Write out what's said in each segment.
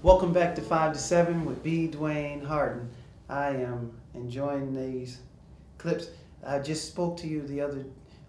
Welcome back to 5 to 7 with Dwayne Hardin. I am enjoying these clips. I just spoke to you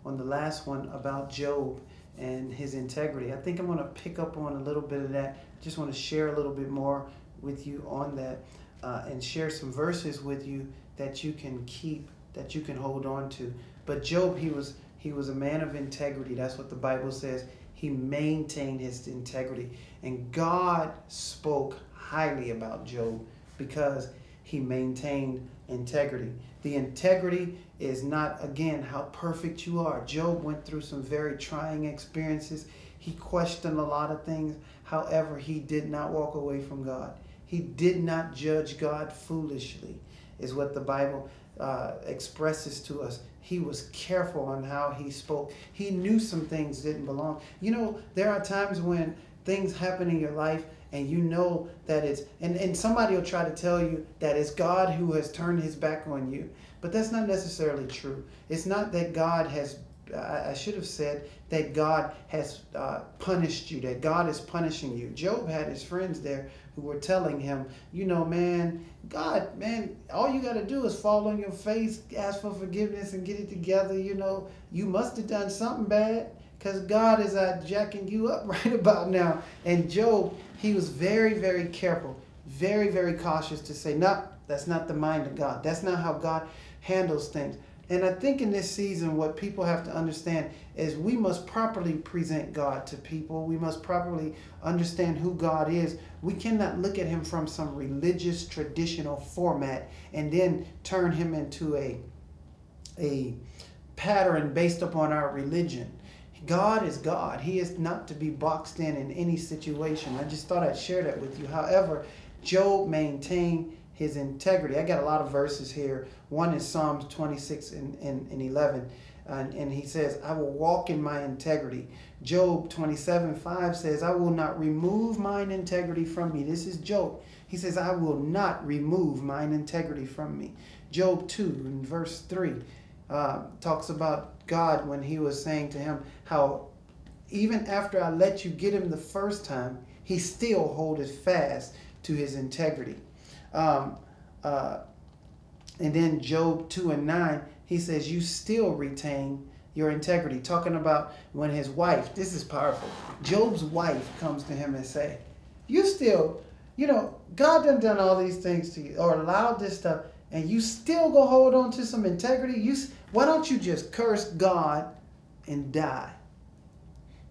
on the last one about Job and his integrity. I think I'm going to pick up on a little bit of that. Just want to share a little bit more with you on that and share some verses with you that you can keep, that you can hold on to. But Job, he was a man of integrity. That's what the Bible says. He maintained his integrity. And God spoke highly about Job because he maintained integrity. The integrity is not, again, how perfect you are. Job went through some very trying experiences. He questioned a lot of things. However, he did not walk away from God. He did not judge God foolishly, is what the Bible expresses to us. He was careful on how he spoke. He knew some things didn't belong. You know, there are times when things happen in your life and you know that it's, and somebody will try to tell you that it's God who has turned his back on you. But that's not necessarily true. It's not that God has, I should have said that God has punished you, that God is punishing you. Job had his friends there who were telling him, you know, man, God, man, all you got to do is fall on your face, ask for forgiveness and get it together. You know, you must have done something bad because God is jacking you up right about now. And Job, he was very, very careful, very, very cautious to say, no, that's not the mind of God. That's not how God handles things. And I think in this season, what people have to understand is we must properly present God to people. We must properly understand who God is. We cannot look at him from some religious, traditional format and then turn him into a pattern based upon our religion. God is God. He is not to be boxed in any situation. I just thought I'd share that with you. However, Job maintained his integrity. I got a lot of verses here. One is Psalms 26 and 11. And he says, I will walk in my integrity. Job 27:5 says, I will not remove mine integrity from me. This is Job. He says, I will not remove mine integrity from me. Job 2 in verse 3 talks about God when he was saying to him how even after I let you get him the first time, he still holdeth fast to his integrity. And then Job 2 and 9, he says, you still retain your integrity. Talking about when his wife, this is powerful. Job's wife comes to him and say, you still, you know, God done all these things to you or allowed this stuff and you still go hold on to some integrity. Why don't you just curse God and die?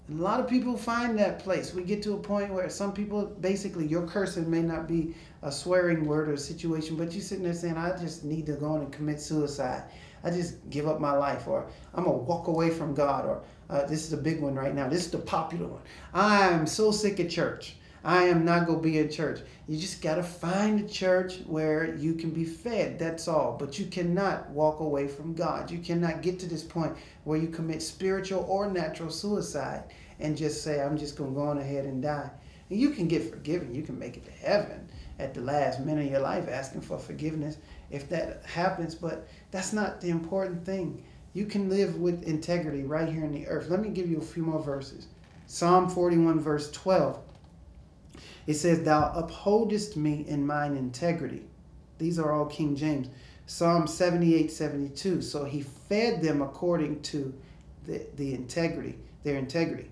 And a lot of people find that place. We get to a point where some people, basically, your cursing may not be a swearing word or a situation, but you're sitting there saying, I just need to go on and commit suicide. I just give up my life, or I'm going to walk away from God, or this is a big one right now. This is the popular one. I'm so sick of church. I am not going to be in church. You just got to find a church where you can be fed. That's all. But you cannot walk away from God. You cannot get to this point where you commit spiritual or natural suicide and just say, I'm just going to go on ahead and die. And you can get forgiven. You can make it to heaven at the last minute of your life asking for forgiveness if that happens. But that's not the important thing. You can live with integrity right here on the earth. Let me give you a few more verses. Psalm 41 verse 12. It says, thou upholdest me in mine integrity. These are all King James. Psalm 78:72. So he fed them according to the integrity, their integrity.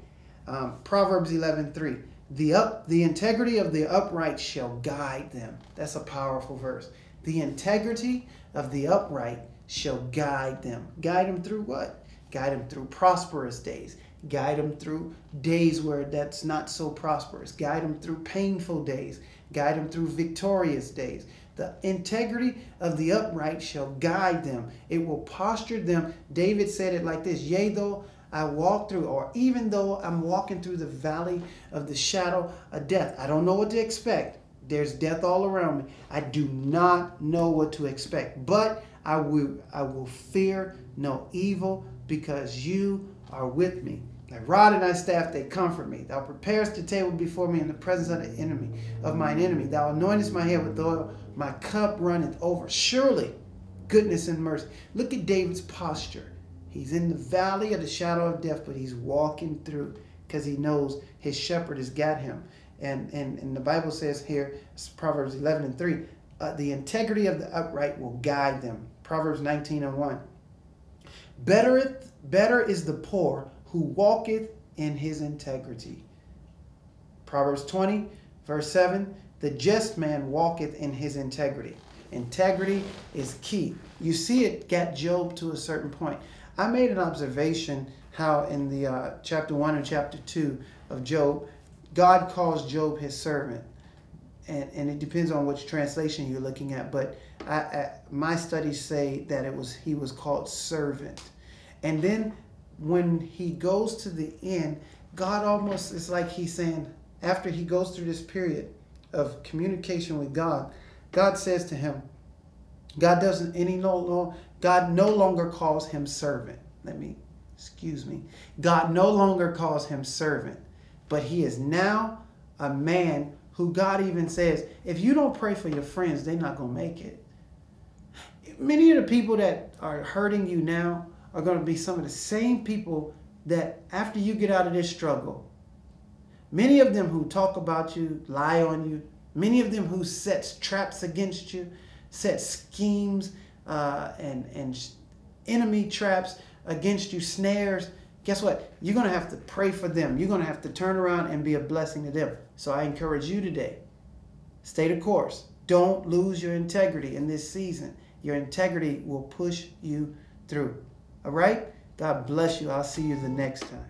Proverbs 11:3. The integrity of the upright shall guide them. That's a powerful verse. The integrity of the upright shall guide them. Guide them through what? Guide them through prosperous days. Guide them through days where that's not so prosperous. Guide them through painful days. Guide them through victorious days. The integrity of the upright shall guide them. It will posture them. David said it like this, yea, though I walk through, or even though I'm walking through the valley of the shadow of death. I don't know what to expect. There's death all around me. I do not know what to expect, but I will fear no evil because you are with me. Thy rod and thy staff, they comfort me. Thou preparest the table before me in the presence of the enemy, of mine enemy. Thou anointest my head with oil. My cup runneth over. Surely, goodness and mercy. Look at David's posture. He's in the valley of the shadow of death, but he's walking through because he knows his shepherd has got him. And the Bible says here, Proverbs 11:3, the integrity of the upright will guide them. Proverbs 19:1. Better is the poor who walketh in his integrity. Proverbs 20:7, the just man walketh in his integrity. Integrity is key. You see, it got Job to a certain point. I made an observation how in the chapter 1 and chapter 2 of Job, God calls Job his servant. And it depends on which translation you're looking at, but my studies say that he was called servant. And then when he goes to the end, God almost, it's like he's saying, after he goes through this period of communication with God, God says to him, God no longer calls him servant. God no longer calls him servant, but he is now a man who God even says, if you don't pray for your friends, they're not going to make it. Many of the people that are hurting you now are going to be some of the same people that after you get out of this struggle, many of them who talk about you, lie on you, many of them who set traps against you, set schemes and enemy traps against you, snares. Guess what? You're going to have to pray for them. You're going to have to turn around and be a blessing to them. So I encourage you today, stay the course. Don't lose your integrity in this season. Your integrity will push you through. All right? God bless you. I'll see you the next time.